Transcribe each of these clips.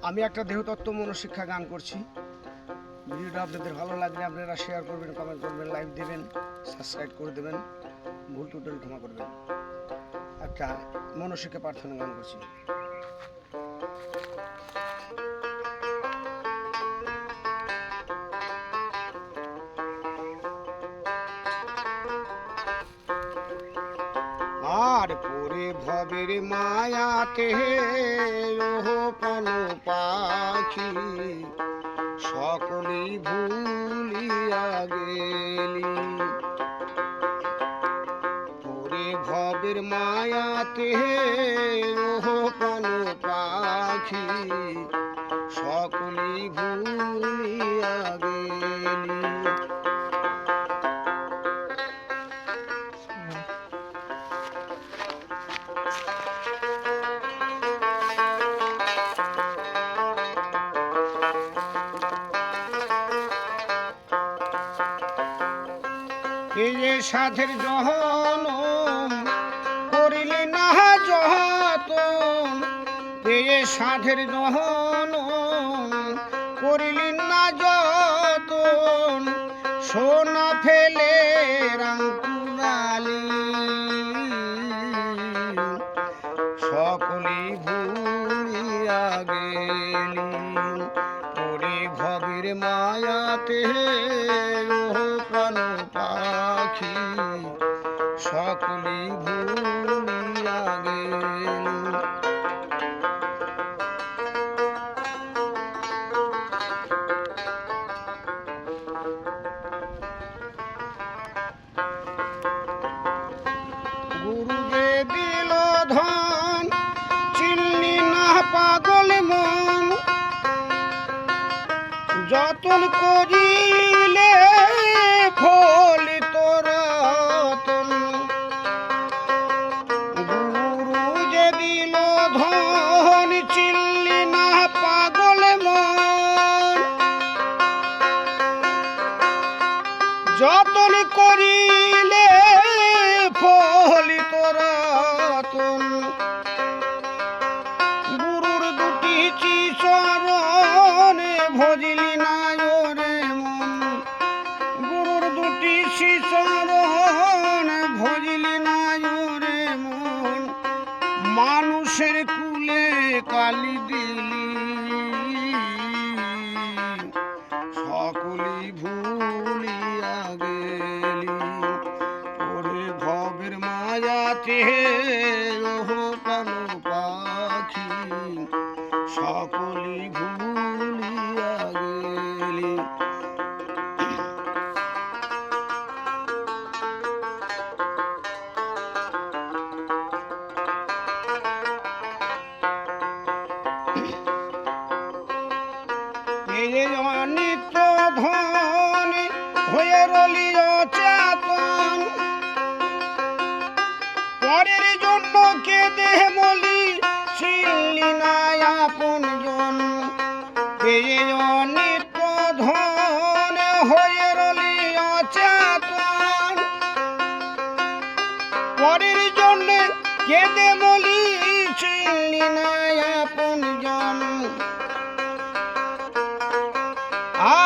আমি একটা দেহতত্ত্ব মনশিক্ষা গান করছি। ভিডিওটা আপনাদের ভালো লাগলে আপনারা শেয়ার করবেন, কমেন্ট করবেন, লাইক দেবেন, সাবস্ক্রাইব করে দেবেন, ভুল ত্রুটি ক্ষমা করবেন। একটা মনশিক্ষা প্রার্থনা গান করছি। আর পরে ভবের মায়াতে প্রাণ পাখি সকলেই ভুলিয়া গেলি। পরে ভবের মায়াতে প্রাণ পাখি সকলেই ভুলিয়া গেলি। এই যে সাধের জহনম করিলি না যতন, এই যে সাধের জহনম করিলি না যতন, সোনা ফেলে রাঙ্কুরালি সকলেই ভুলিয়া গেলি। পরে ভবের মায়াতে প্রাণ পাখি সকলেই ভুলিয়া গেলি। গুরু যে দিল ধন চিনলি না পাগল মন, যতন করিলে ফলিত রতন। গুরু যে দিল ধন চিনলি না পাগল মন, যতন করিলে ফলিত রতন। গুরুর দুটি চরণে ভজিলি না রে মন, গুরুর দুটি চরণ ভজিলি না রে মন। মানুষের কুলে কালি দিলি সকলেই ভুলিয়া গেলি। পরে ভবের মায়াতে প্রাণ পাখি সকলেই ভুলিয়া গেলি। এই অনিত্য ধন হয়ে রলি অচেতন, পরের জন্য কেঁদে মলি ছিলি না আপন জন। এই অনিত্য ধন হয়ে রলি অচেতন, পরের জন্য কেঁদে মলি ছিলি না আপন জন।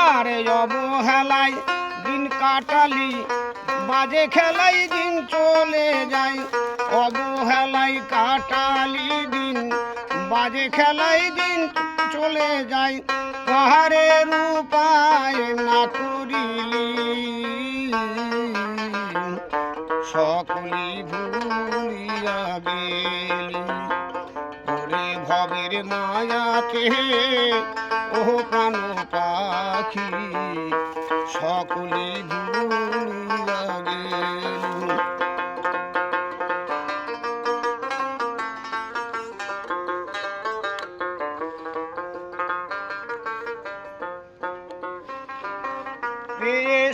আর অবহেলায় দিন কাটালি বাজে খেলাই দিন চলে যায়, অবহেলায় কাটালি দিন বাজে খেলাই দিন চলে যায়। কাহারের উপায় না করিলি সকলেই ভুলিয়া গেলি। পরে ভবের মায়াতে প্রাণ পাখি সকলেই ভুলিয়া গেলি।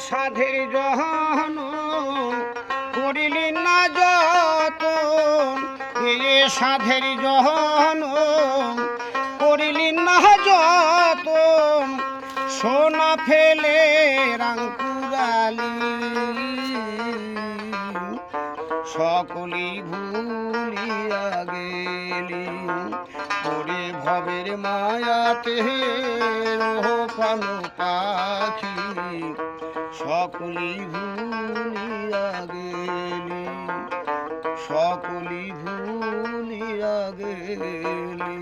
সাধের জহন করিলি না যতন, সাধের জহন করিলি না যতন, সোনা ফেলে রাঙ্কুরালি সকলেই ভুলিয়া গেলি। পরে ভবের মায়াতে প্রাণ পাখি সকলি ভুলিয়া গেলি, সকলি ভুলিয়া গেলি।